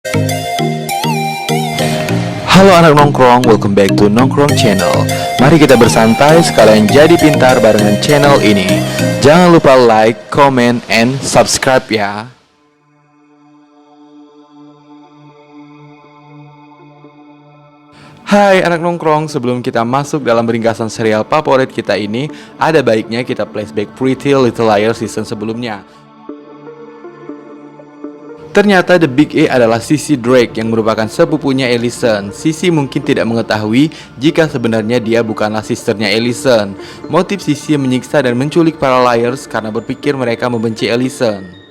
Halo anak nongkrong, welcome back to Nongkrong Channel. Mari kita bersantai sekalian jadi pintar barengan channel ini. Jangan lupa like, comment, and subscribe ya. Hai anak nongkrong, sebelum kita masuk dalam ringkasan serial favorit kita ini, ada baiknya kita flashback Pretty Little Liars season sebelumnya. Ternyata The Big E adalah Sissy Drake yang merupakan sepupunya Allison. Sissy mungkin tidak mengetahui jika sebenarnya dia bukanlah sisternya Allison. Motif Sissy menyiksa dan menculik para liars karena berpikir mereka membenci Allison.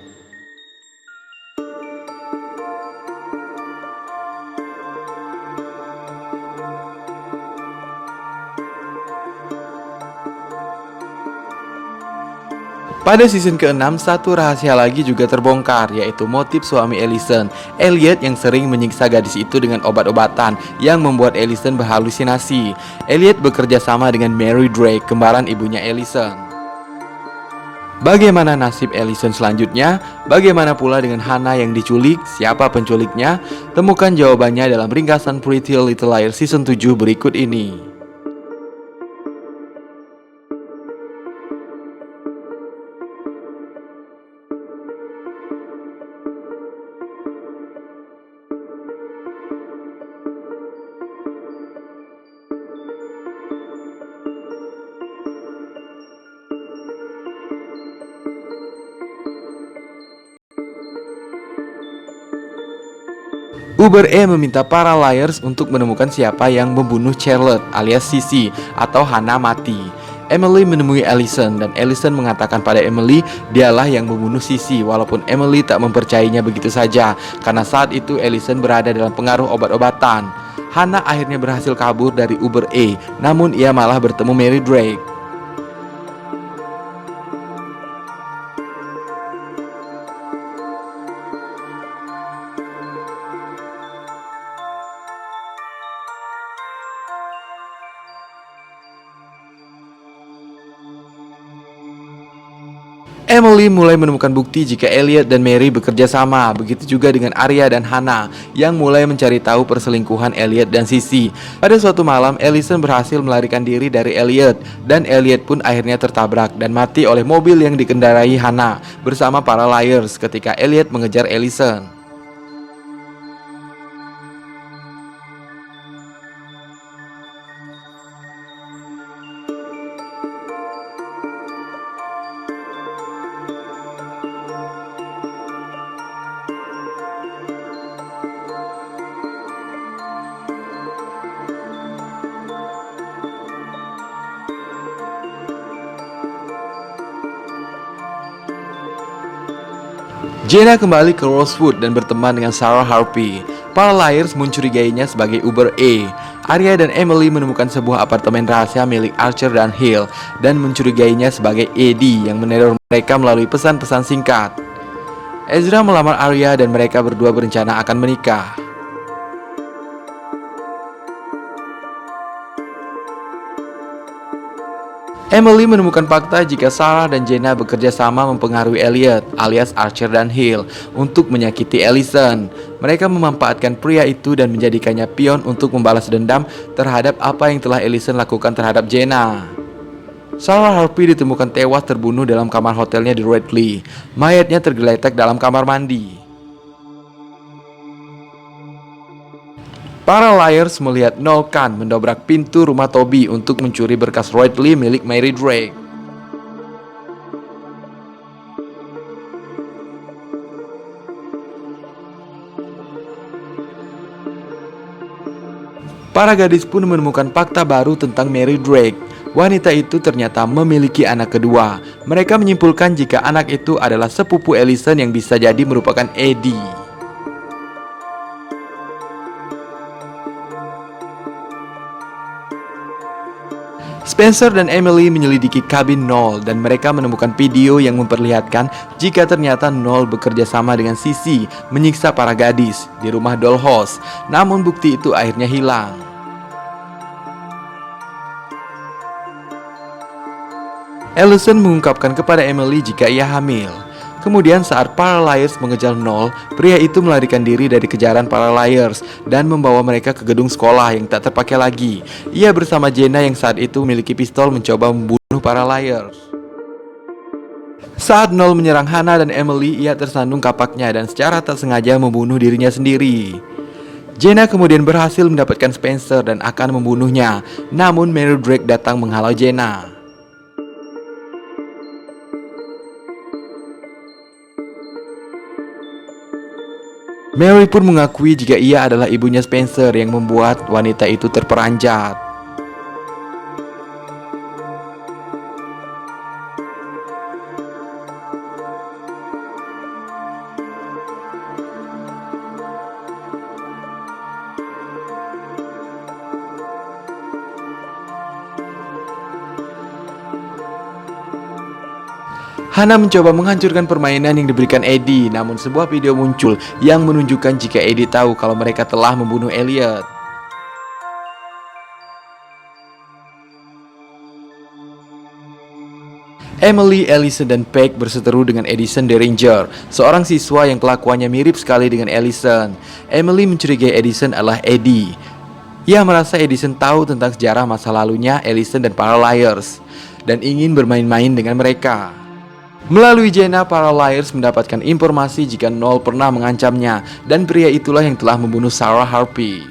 Pada season ke-6, satu rahasia lagi juga terbongkar, yaitu motif suami Allison, Elliot, yang sering menyiksa gadis itu dengan obat-obatan yang membuat Allison berhalusinasi. Elliot bekerja sama dengan Mary Drake, kembaran ibunya Allison. Bagaimana nasib Allison selanjutnya? Bagaimana pula dengan Hannah yang diculik? Siapa penculiknya? Temukan jawabannya dalam ringkasan Pretty Little Liars season 7 berikut ini. Uber E meminta para liars untuk menemukan siapa yang membunuh Charlotte alias Sissy atau Hannah mati. Emily menemui Allison dan Allison mengatakan pada Emily dialah yang membunuh Sissy, walaupun Emily tak mempercayainya begitu saja karena saat itu Allison berada dalam pengaruh obat-obatan. Hannah akhirnya berhasil kabur dari Uber E, namun ia malah bertemu Mary Drake. Emily mulai menemukan bukti jika Elliot dan Mary bekerja sama. Begitu juga dengan Arya dan Hannah yang mulai mencari tahu perselingkuhan Elliot dan Sissy. Pada suatu malam, Allison berhasil melarikan diri dari Elliot dan Elliot pun akhirnya tertabrak dan mati oleh mobil yang dikendarai Hannah bersama para liars ketika Elliot mengejar Allison. Jenna kembali ke Rosewood dan berteman dengan Sarah Harpy. Para liars mencurigainya sebagai Uber E. Arya dan Emily menemukan sebuah apartemen rahasia milik Archer dan Hill dan mencurigainya sebagai Eddie yang meneror mereka melalui pesan-pesan singkat. Ezra melamar Arya dan mereka berdua berencana akan menikah. Emily menemukan fakta jika Sarah dan Jenna bekerja sama mempengaruhi Elliot alias Archer dan Hill untuk menyakiti Allison. Mereka memanfaatkan pria itu dan menjadikannya pion untuk membalas dendam terhadap apa yang telah Allison lakukan terhadap Jenna. Sarah Harpy ditemukan tewas terbunuh dalam kamar hotelnya di Redley. Mayatnya tergeletak dalam kamar mandi. Para liars melihat Noel Khan mendobrak pintu rumah Toby untuk mencuri berkas Redley milik Mary Drake. Para gadis pun menemukan fakta baru tentang Mary Drake. Wanita itu ternyata memiliki anak kedua. Mereka menyimpulkan jika anak itu adalah sepupu Allison yang bisa jadi merupakan Eddie. Spencer dan Emily menyelidiki kabin Noel dan mereka menemukan video yang memperlihatkan jika ternyata Noel bekerja sama dengan Sissy menyiksa para gadis di rumah Dollhouse. Namun bukti itu akhirnya hilang. Allison mengungkapkan kepada Emily jika ia hamil. Kemudian saat para liars mengejar Noel, pria itu melarikan diri dari kejaran para liars dan membawa mereka ke gedung sekolah yang tak terpakai lagi. Ia bersama Jenna yang saat itu memiliki pistol mencoba membunuh para liars. Saat Noel menyerang Hannah dan Emily, ia tersandung kapaknya dan secara tak sengaja membunuh dirinya sendiri. Jenna kemudian berhasil mendapatkan Spencer dan akan membunuhnya, namun Mary Drake datang menghalau Jenna. Mary pun mengakui jika ia adalah ibunya Spencer yang membuat wanita itu terperanjat. Hannah mencoba menghancurkan permainan yang diberikan Eddie, namun sebuah video muncul yang menunjukkan jika Eddie tahu kalau mereka telah membunuh Elliot. Emily, Allison, dan Peg berseteru dengan Edison Derringer, seorang siswa yang kelakuannya mirip sekali dengan Allison. Emily mencurigai Edison adalah Eddie. Ia merasa Edison tahu tentang sejarah masa lalunya Allison dan para liars, dan ingin bermain-main dengan mereka. Melalui Jenna, para liars mendapatkan informasi jika Noel pernah mengancamnya, dan pria itulah yang telah membunuh Sarah Harpy.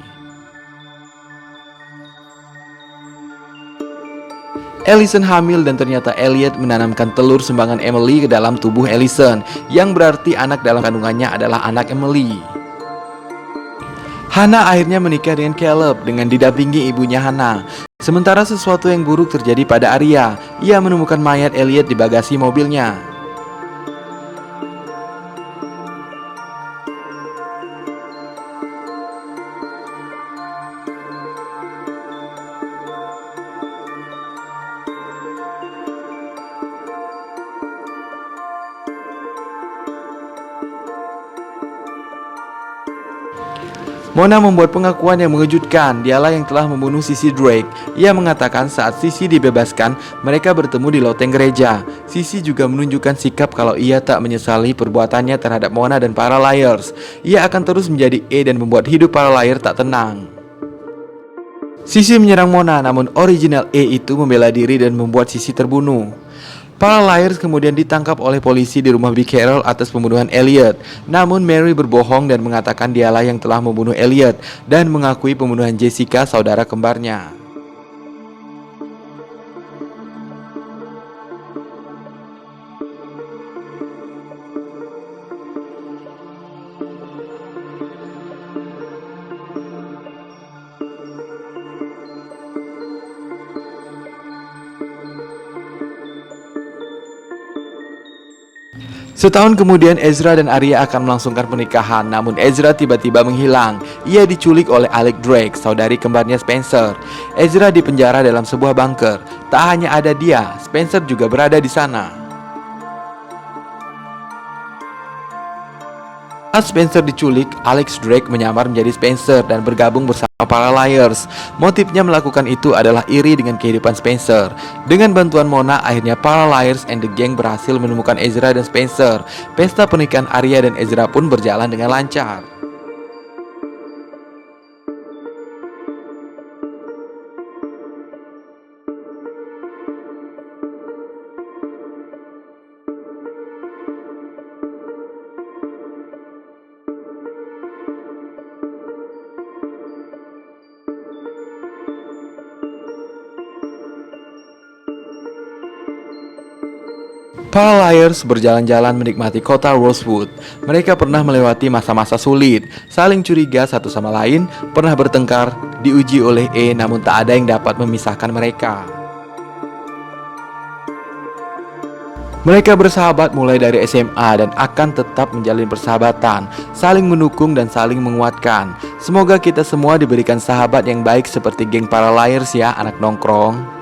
Allison hamil dan ternyata Elliot menanamkan telur sumbangan Emily ke dalam tubuh Allison, yang berarti anak dalam kandungannya adalah anak Emily. Hannah akhirnya menikah dengan Caleb dengan didampingi ibunya Hannah. Sementara sesuatu yang buruk terjadi pada Arya. Ia menemukan mayat Elliot di bagasi mobilnya. Mona membuat pengakuan yang mengejutkan. Dialah yang telah membunuh Sissy Drake. Ia mengatakan saat Sissy dibebaskan, mereka bertemu di loteng gereja. Sissy juga menunjukkan sikap kalau ia tak menyesali perbuatannya terhadap Mona dan para liars. Ia akan terus menjadi E dan membuat hidup para liar tak tenang. Sissy menyerang Mona, namun original E itu membela diri dan membuat Sissy terbunuh. Para liars kemudian ditangkap oleh polisi di rumah Big Carol atas pembunuhan Elliot. Namun Mary berbohong dan mengatakan dialah yang telah membunuh Elliot dan mengakui pembunuhan Jessica, saudara kembarnya. Setahun kemudian Ezra dan Arya akan melangsungkan pernikahan, namun Ezra tiba-tiba menghilang. Ia diculik oleh Alec Drake, saudari kembarnya Spencer. Ezra dipenjara dalam sebuah bunker. Tak hanya ada dia, Spencer juga berada di sana. Saat Spencer diculik, Alex Drake menyamar menjadi Spencer dan bergabung bersama para liars. Motifnya melakukan itu adalah iri dengan kehidupan Spencer. Dengan bantuan Mona, akhirnya para liars and the gang berhasil menemukan Ezra dan Spencer. Pesta pernikahan Arya dan Ezra pun berjalan dengan lancar. Para liars berjalan-jalan menikmati kota Rosewood. Mereka pernah melewati masa-masa sulit, saling curiga satu sama lain, pernah bertengkar, diuji oleh E, namun tak ada yang dapat memisahkan mereka. Mereka bersahabat mulai dari SMA dan akan tetap menjalin persahabatan, saling mendukung dan saling menguatkan. Semoga kita semua diberikan sahabat yang baik seperti geng para liars ya, anak nongkrong.